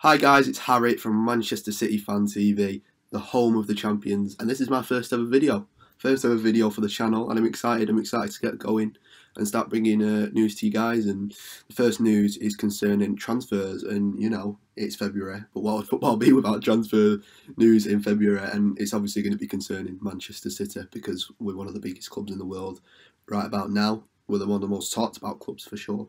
Hi guys, it's Harry from Manchester City Fan TV, the home of the champions, and this is my first ever video for the channel, and I'm excited to get going and start bringing news to you guys. And the first news is concerning transfers, and you know, it's February, but what would football be without transfer news in February? And it's obviously going to be concerning Manchester City because we're one of the biggest clubs in the world right about now. We're one of the most talked about clubs for sure.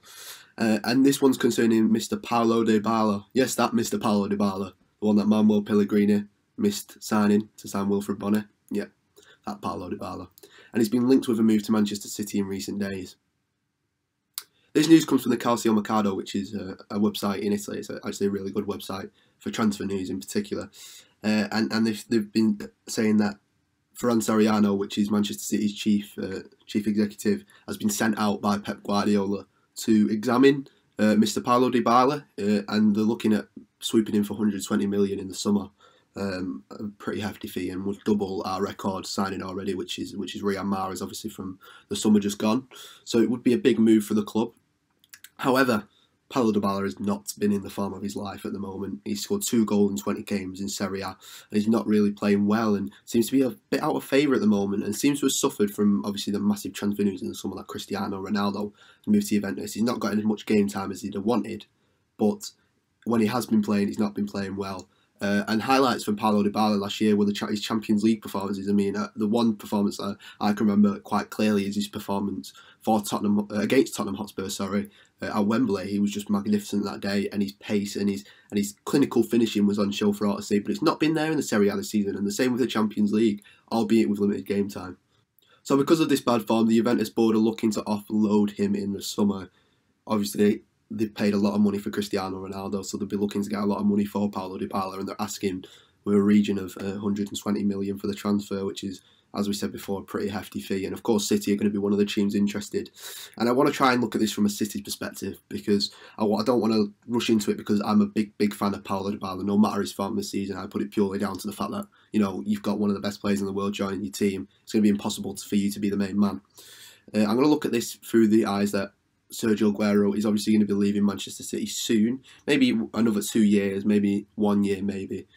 And this one's concerning Mr. Paulo Dybala. Yes, that Mr. Paulo Dybala. The one that Manuel Pellegrini missed signing to sign Wilfred Bonner. Yeah, that Paulo Dybala. And he's been linked with a move to Manchester City in recent days. This news comes from the Calcio Mercato, which is a website in Italy. It's actually a really good website for transfer news in particular. And they've been saying that Ferran Soriano, which is Manchester City's chief executive, has been sent out by Pep Guardiola to examine Mr. Paulo Dybala, and they're looking at swooping in for 120 million in the summer, a pretty hefty fee, and would double our record signing already, which is Riyad Mahrez, obviously from the summer just gone. So it would be a big move for the club. However, Paulo Dybala has not been in the form of his life at the moment. He's scored 2 goals in 20 games in Serie A, and he's not really playing well, and seems to be a bit out of favour at the moment, and seems to have suffered from obviously the massive transfer news in the summer, like Cristiano Ronaldo moved to Juventus. He's not got as much game time as he'd have wanted, but when he has been playing, he's not been playing well. And highlights from Paulo Dybala last year were his Champions League performances. I mean, the one performance that I can remember quite clearly is his performance for Tottenham against Tottenham Hotspur. At Wembley. He was just magnificent that day, and his pace and his clinical finishing was on show for all to see. But it's not been there in the Serie A this season, and the same with the Champions League, albeit with limited game time. So because of this bad form, the Juventus board are looking to offload him in the summer. Obviously, they've paid a lot of money for Cristiano Ronaldo, so they'll be looking to get a lot of money for Paulo Dybala, and they're asking with a region of 120 million for the transfer, which is, as we said before, a pretty hefty fee. And of course, City are going to be one of the teams interested. And I want to try and look at this from a City perspective, because I don't want to rush into it, because I'm a big fan of Paulo Dybala. No matter his form this season, I put it purely down to the fact that, you know, you've got one of the best players in the world joining your team. It's going to be impossible for you to be the main man. I'm going to look at this through the eyes that Sergio Aguero is obviously going to be leaving Manchester City soon. Maybe another 2 years, maybe 1 year, maybe.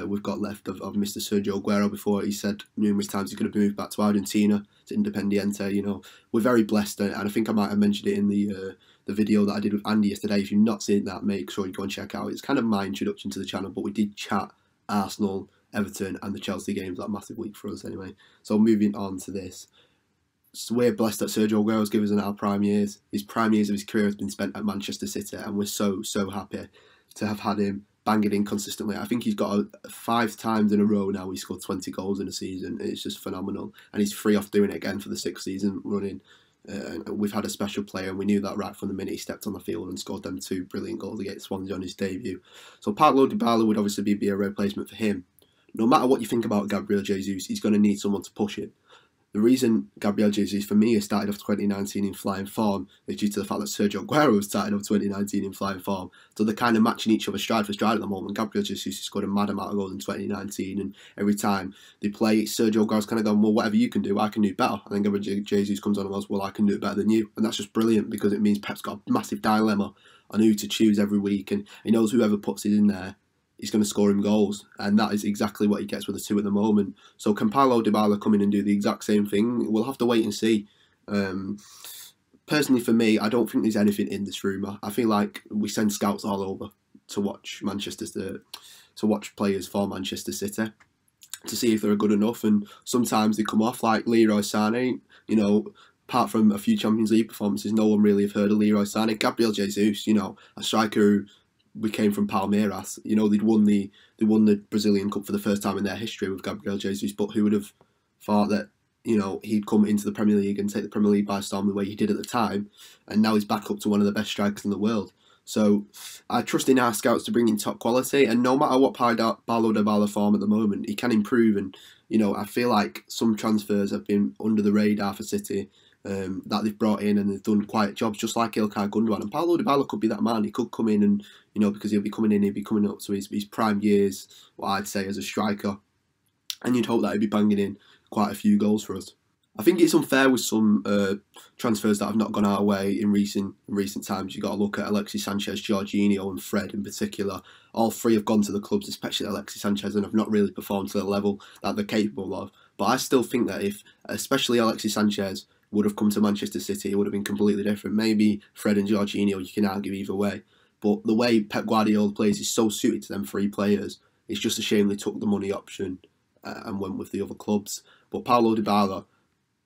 We've got left of Mr. Sergio Aguero before he said numerous times he's going to move back to Argentina, to Independiente. You know, we're very blessed, and I think I might have mentioned it in the video that I did with Andy yesterday. If you've not seen that, make sure you go and check out. It's kind of my introduction to the channel, but we did chat Arsenal, Everton, and the Chelsea games. That massive week for us, anyway. So moving on to this. So we're blessed that Sergio Aguero's given us in our prime years. His prime years of his career has been spent at Manchester City, and we're so happy to have had him banging in consistently. I think he's got 5 times in a row now he scored 20 goals in a season. It's just phenomenal, and he's free off doing it again for the 6th season running. We've had a special player, and we knew that right from the minute he stepped on the field and scored them 2 brilliant goals against Swansea on his debut. So Paulo Dybala would obviously be a replacement for him. No matter what you think about Gabriel Jesus, he's going to need someone to push him. The reason Gabriel Jesus, for me, has started off 2019 in flying form is due to the fact that Sergio Aguero has started off 2019 in flying form. So they're kind of matching each other stride for stride at the moment. Gabriel Jesus has scored a mad amount of goals in 2019, and every time they play, Sergio Aguero's kind of going, well, whatever you can do, I can do better. And then Gabriel Jesus comes on and goes, well, I can do it better than you. And that's just brilliant, because it means Pep's got a massive dilemma on who to choose every week, and he knows whoever puts it in there, he's going to score him goals, and that is exactly what he gets with the 2 at the moment. So can Paulo Dybala come in and do the exact same thing? We'll have to wait and see. Personally, for me, I don't think there's anything in this rumour. I feel like we send scouts all over to watch players for Manchester City to see if they're good enough, and sometimes they come off, like Leroy Sané. You know, apart from a few Champions League performances, no one really have heard of Leroy Sané. Gabriel Jesus, you know, a striker who we came from Palmeiras. You know, they won the Brazilian Cup for the first time in their history with Gabriel Jesus, but who would have thought that, you know, he'd come into the Premier League and take the Premier League by storm the way he did at the time, and now he's back up to one of the best strikers in the world. So I trust in our scouts to bring in top quality, and no matter what Paulo Dybala form at the moment, he can improve. And, you know, I feel like some transfers have been under the radar for City, that they've brought in, and they've done quiet jobs, just like Ilkay Gundogan. And Paulo Dybala could be that man. He could come in and, you know, because he'll be coming up to his prime years, what I'd say, as a striker. And you'd hope that he'd be banging in quite a few goals for us. I think it's unfair with some transfers that have not gone our way in recent times. You've got to look at Alexis Sanchez, Jorginho and Fred in particular. All three have gone to the clubs, especially Alexis Sanchez, and have not really performed to the level that they're capable of. But I still think that if, especially Alexis Sanchez, would have come to Manchester City, it would have been completely different. Maybe Fred and Jorginho, you can argue either way. But the way Pep Guardiola plays is so suited to them three players. It's just a shame they took the money option and went with the other clubs. But Paulo Dybala,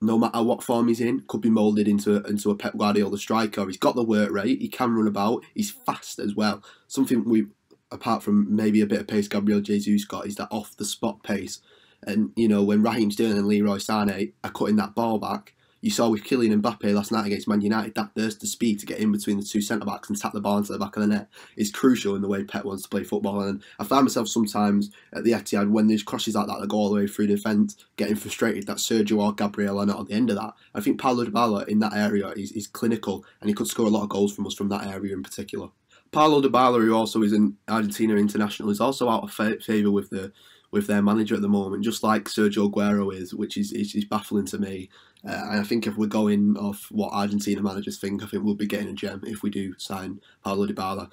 no matter what form he's in, could be moulded into a Pep Guardiola striker. He's got the work rate, he can run about, he's fast as well. Something we, apart from maybe a bit of pace Gabriel Jesus got, is that off-the-spot pace. And, you know, when Raheem Sterling and Leroy Sané are cutting that ball back, you saw with Kylian Mbappe last night against Man United, that burst of speed to get in between the two centre-backs and tap the ball into the back of the net is crucial in the way Pep wants to play football. And I find myself sometimes at the Etihad, when there's crosses like that that go all the way through the defence, getting frustrated that Sergio or Gabriel are not at the end of that. I think Paulo Dybala in that area is clinical, and he could score a lot of goals from us from that area in particular. Paulo Dybala, who also is an Argentina international, is also out of favour with their manager at the moment, just like Sergio Aguero is, which is baffling to me. And I think if we're going off what Argentina managers think, I think we'll be getting a gem if we do sign Paulo Dybala.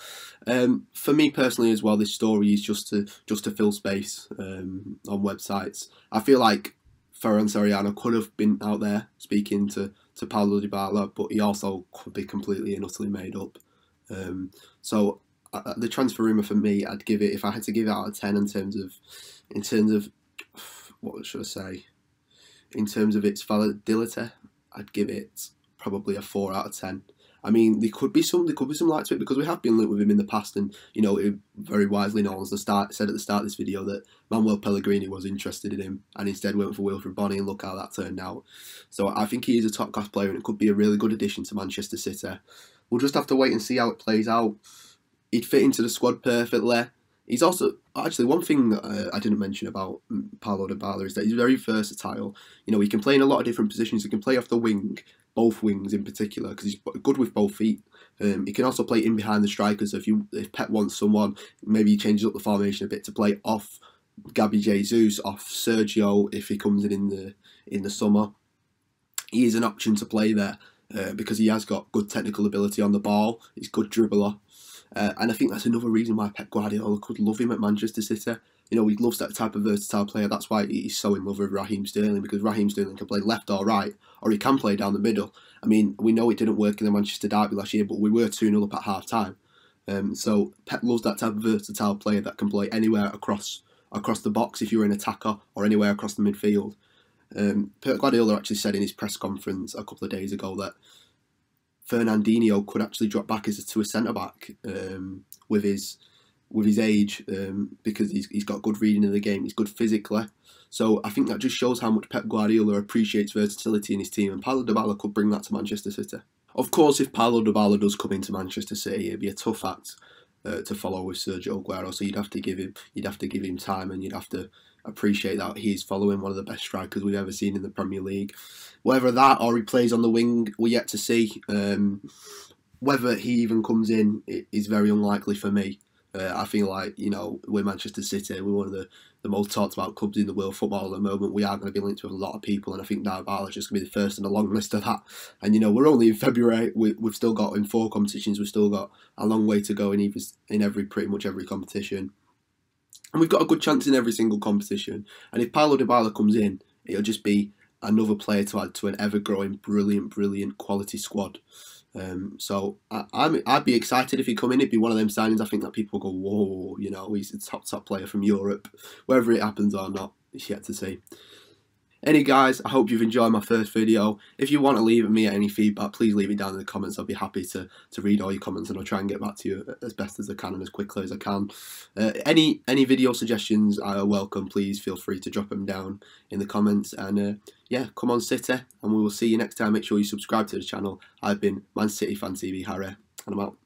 For me personally as well, this story is just to fill space on websites. I feel like Ferran Soriano could have been out there speaking to Paulo Dybala, but he also could be completely and utterly made up. So the transfer rumour for me, I'd give it, if I had to give it out of 10 in terms of what should I say? In terms of its validity, I'd give it probably a 4 out of 10. I mean, there could be some light to it, because we have been linked with him in the past, and you know, it very wisely no one's said at the start of this video that Manuel Pellegrini was interested in him and instead went for Wilfred Bonney, and look how that turned out. So I think he is a top class player, and it could be a really good addition to Manchester City. We'll just have to wait and see how it plays out. He'd fit into the squad perfectly. He's also, actually, one thing that I didn't mention about Paulo Dybala is that he's very versatile. You know, he can play in a lot of different positions. He can play off the wing, both wings in particular, because he's good with both feet. He can also play in behind the strikers. So if Pep wants someone, maybe he changes up the formation a bit to play off Gabi Jesus, off Sergio if he comes in the summer. He is an option to play there because he has got good technical ability on the ball. He's a good dribbler. And I think that's another reason why Pep Guardiola could love him at Manchester City. You know, he loves that type of versatile player. That's why he's so in love with Raheem Sterling, because Raheem Sterling can play left or right, or he can play down the middle. I mean, we know it didn't work in the Manchester derby last year, but we were 2-0 up at half-time. So Pep loves that type of versatile player that can play anywhere across the box if you're an attacker, or anywhere across the midfield. Pep Guardiola actually said in his press conference a couple of days ago that Fernandinho could actually drop back to a centre-back with his age, because he's got good reading of the game, he's good physically. So I think that just shows how much Pep Guardiola appreciates versatility in his team, and Paulo Dybala could bring that to Manchester City. Of course, if Paulo Dybala does come into Manchester City, it'd be a tough act to follow with Sergio Aguero, so you'd have to give him time, and you'd have to appreciate that he's following one of the best strikers we've ever seen in the Premier League. Whether that or he plays on the wing, we're yet to see. Whether he even comes in is very unlikely for me. I feel like, you know, we're Manchester City, we're one of the most talked about clubs in the world football at the moment. We are going to be linked with a lot of people, and I think Dybala is just going to be the first in a long list of that. And, you know, we're only in February, we've still got, in 4 competitions, we've still got a long way to go in pretty much every competition. And we've got a good chance in every single competition. And if Paulo Dybala comes in, it'll just be another player to add to an ever-growing, brilliant quality squad. So I'd be excited if he come in. It'd be one of them signings I think that people go, whoa, you know, he's a top player from Europe. Whether it happens or not, it's yet to see. Anyway, guys, I hope you've enjoyed my first video. If you want to leave me any feedback, please leave it down in the comments. I'll be happy to read all your comments, and I'll try and get back to you as best as I can and as quickly as I can. Any video suggestions are welcome. Please feel free to drop them down in the comments. And yeah, come on City, and we will see you next time. Make sure you subscribe to the channel. I've been Man City Fan TV Harry, and I'm out.